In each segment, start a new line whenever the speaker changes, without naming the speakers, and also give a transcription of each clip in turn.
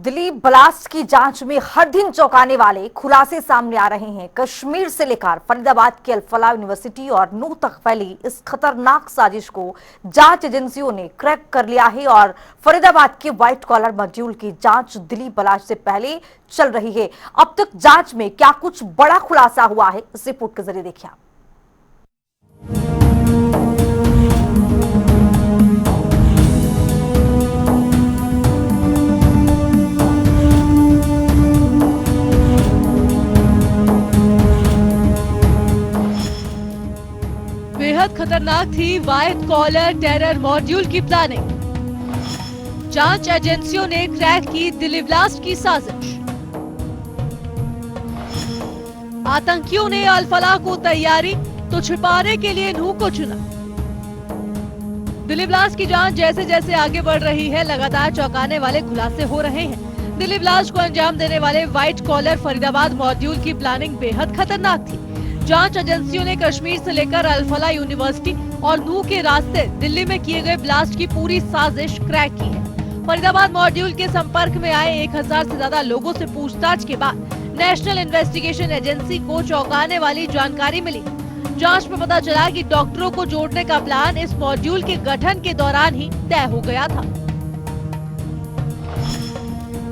Delhi blast की जांच में हर दिन चौंकाने वाले खुलासे सामने आ रहे हैं। कश्मीर से लेकर फरीदाबाद की अल-फलाह यूनिवर्सिटी और नूह तक फैली इस खतरनाक साजिश को जांच एजेंसियों ने क्रैक कर लिया है और फरीदाबाद के व्हाइट कॉलर मॉड्यूल की जांच दिल्ली ब्लास्ट से पहले चल रही है। अब तक जांच में क्या कुछ बड़ा खुलासा हुआ है, इस रिपोर्ट के जरिए देखिए।
बेहद खतरनाक थी व्हाइट कॉलर टेरर मॉड्यूल की प्लानिंग। जांच एजेंसियों ने क्रैक की दिल्ली ब्लास्ट की साजिश। आतंकियों ने अल-फलाह को तैयारी तो छिपाने के लिए नूह को चुना। दिल्ली ब्लास्ट की जांच जैसे जैसे आगे बढ़ रही है, लगातार चौंकाने वाले खुलासे हो रहे हैं। दिल्ली ब्लास्ट को अंजाम देने वाले व्हाइट कॉलर फरीदाबाद मॉड्यूल की प्लानिंग बेहद खतरनाक थी। जांच एजेंसियों ने कश्मीर से लेकर अल-फलाह यूनिवर्सिटी और नूह के रास्ते दिल्ली में किए गए ब्लास्ट की पूरी साजिश क्रैक की है। फरीदाबाद मॉड्यूल के संपर्क में आए 1000 से ज्यादा लोगों से पूछताछ के बाद नेशनल इन्वेस्टिगेशन एजेंसी को चौंकाने वाली जानकारी मिली। जांच में पता चला कि डॉक्टरों को जोड़ने का प्लान इस मॉड्यूल के गठन के दौरान ही तय हो गया था।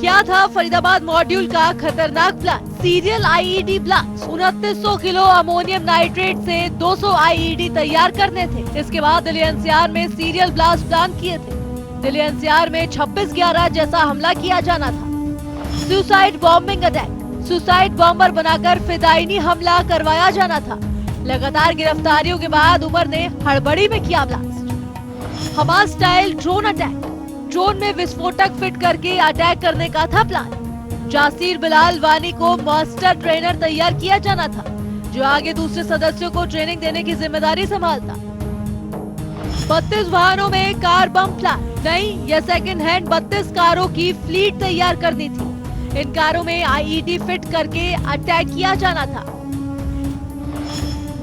क्या था फरीदाबाद मॉड्यूल का खतरनाक plan? Serial IED blast. 2900 kilo ammonium nitrate से 200 आईईडी तैयार करने थे। इसके बाद दिल्ली एनसीआर में सीरियल ब्लास्ट प्लान किए थे। दिल्ली एनसीआर में 26/11 जैसा हमला किया जाना था। Suicide bombing attack. Suicide bomber बनाकर फिदायनी हमला करवाया जाना था। लगातार गिरफ्तारियों के बाद उमर ने हड़बड़ी में किया blast. Hamas style drone attack. Drone में विस्फोटक फिट करके अटैक करने का था प्लान। जासीर बिलाल वानी को मास्टर ट्रेनर तैयार किया जाना था, जो आगे दूसरे सदस्यों को ट्रेनिंग देने की जिम्मेदारी संभालता। 32 वाहनों में कार बम प्लान। नई या सेकंड हैंड 32 कारों की फ्लीट तैयार करनी थी। इन कारों में आईईडी फिट करके अटैक किया जाना था।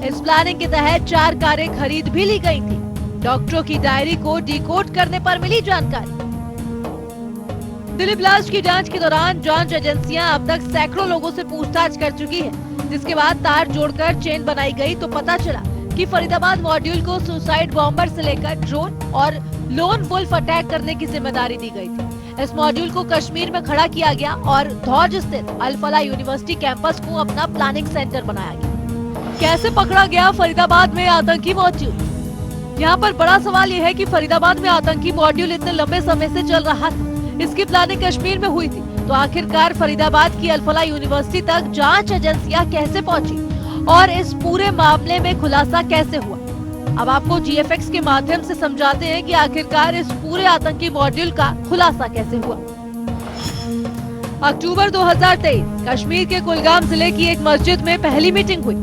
इस प्लानिंग के तहत 4 कारें खरीद भी ली गई थी। डॉक्टरों की डायरी को डिकोड करने पर मिली जानकारी। दिल्ली ब्लास्ट की जांच के दौरान जांच एजेंसियां अब तक सैकड़ों लोगों से पूछताछ कर चुकी है, जिसके बाद तार जोड़कर चेन बनाई गई तो पता चला कि फरीदाबाद मॉड्यूल को सुसाइड बॉम्बर से लेकर ड्रोन और लोन वुल्फ अटैक करने की जिम्मेदारी दी गई थी। इस मॉड्यूल को कश्मीर में खड़ा किया गया और धौज स्थित अल-फलाह यूनिवर्सिटी कैंपस को अपना प्लानिंग सेंटर बनाया गया। कैसे पकड़ा गया फरीदाबाद में आतंकी मॉड्यूल? यहाँ पर बड़ा सवाल यह है कि फरीदाबाद में आतंकी मॉड्यूल इतने लंबे समय से चल रहा था। इसकी प्लानिंग कश्मीर में हुई थी, तो आखिरकार फरीदाबाद की अल-फलाह यूनिवर्सिटी तक जांच एजेंसियां कैसे पहुंची और इस पूरे मामले में खुलासा कैसे हुआ? अब आपको जीएफएक्स के माध्यम से समझाते हैं कि आखिरकार इस पूरे आतंकी मॉड्यूल का खुलासा कैसे हुआ। अक्टूबर 2023 कश्मीर के कुलगाम जिले की एक मस्जिद में पहली मीटिंग हुई।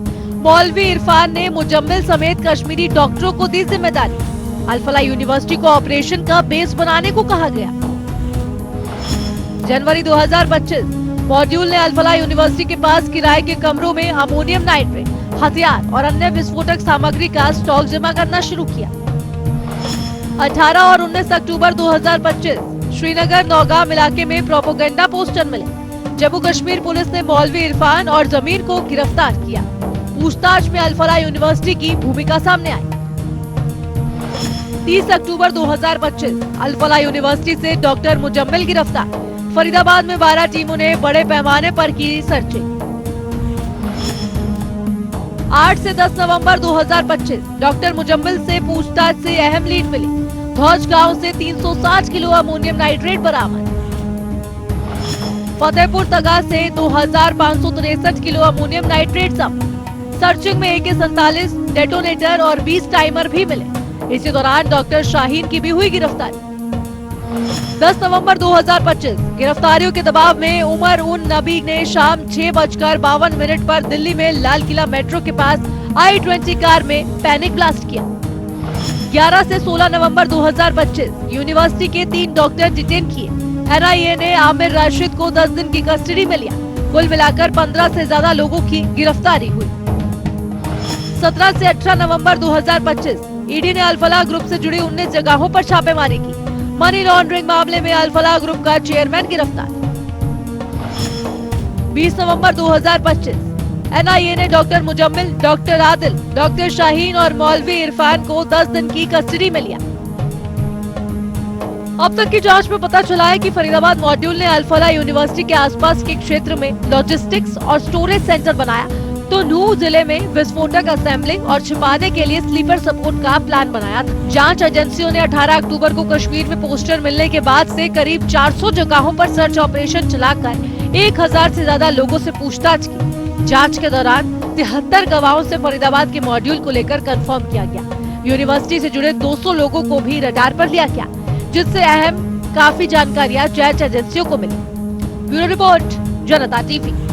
मौलवी इरफान ने मुजम्मिल समेत कश्मीरी डॉक्टरों को दी जिम्मेदारी। अल-फलाह यूनिवर्सिटी को ऑपरेशन का बेस बनाने को कहा गया। जनवरी 2025 मॉड्यूल ने अल-फलाह यूनिवर्सिटी के पास किराए के कमरों में अमोनियम नाइट्रेट, हथियार और अन्य विस्फोटक सामग्री का स्टॉक जमा करना शुरू किया। 18 और 19 अक्टूबर 2025 श्रीनगर नौगाम इलाके में प्रोपेगेंडा पोस्टर मिले। जम्मू कश्मीर पुलिस ने मौलवी इरफान और जमीर को गिरफ्तार किया। पूछताछ में अल-फलाह यूनिवर्सिटी की भूमिका सामने आई। 30 अक्टूबर 2025 अल-फलाह यूनिवर्सिटी से डॉक्टर मुजम्मिल गिरफ्तार। फरीदाबाद में 12 टीमों ने बड़े पैमाने पर की सर्चिंग। 8 से 10 नवंबर 2025 डॉक्टर मुजम्मिल से पूछताछ से अहम लीड मिली। धौज गांव से 360 किलो अमोनियम नाइट्रेट बरामद। फतेहपुर तगा से 2563 किलो अमोनियम नाइट्रेट जब्त। सर्चिंग में AK-47 डेटोनेटर और 20 टाइमर भी मिले। इसी दौरान डॉक्टर शाहीन की भी हुई गिरफ्तारी। 10 नवंबर 2025 गिरफ्तारियों के दबाव में उमर उन नबी ने शाम 6:52 पर दिल्ली में लाल किला मेट्रो के पास I-20 कार में पैनिक ब्लास्ट किया। 11 से 16 नवंबर 2025 यूनिवर्सिटी के 3 डॉक्टर डिटेन किए। NIA ने आमिर राशिद को 10 दिन की कस्टडी में लिया। कुल मिलाकर 15 से ज्यादा लोगों की गिरफ्तारी हुई। 17 से 18 नवंबर 2025 ईडी ने अल-फलाह ग्रुप से जुड़ी 19 जगहों पर छापेमारी की। मनी लॉन्ड्रिंग मामले में अल-फलाह ग्रुप का चेयरमैन गिरफ्तार। 20 नवंबर 2025 एनआईए ने doctor Muzammil, doctor Adil, doctor Shaheen और मौलवी इरफान को 10 दिन की कस्टडी में लिया। अब तक की जांच में पता चला है कि फरीदाबाद मॉड्यूल ने अल-फलाह यूनिवर्सिटी के आसपास के क्षेत्र में लॉजिस्टिक्स और स्टोरेज सेंटर बनाया, तो नूह जिले में विस्फोटक असेंबलिंग और छिपाने के लिए स्लीपर सपोर्ट का प्लान बनाया था। जांच एजेंसियों ने 18 अक्टूबर को कश्मीर में पोस्टर मिलने के बाद से करीब 400 जगहों पर सर्च ऑपरेशन चलाकर 1000 से ज्यादा लोगों से पूछताछ की। जांच के दौरान 73 गवाहों से फरीदाबाद के मॉड्यूल को लेकर कंफर्म किया गया। यूनिवर्सिटी से जुड़े 200 लोगों को भी रडार पर लिया गया, जिससे अहम काफी जानकारियां जांच एजेंसियों को मिली। ब्यूरो रिपोर्ट, जनता टीवी।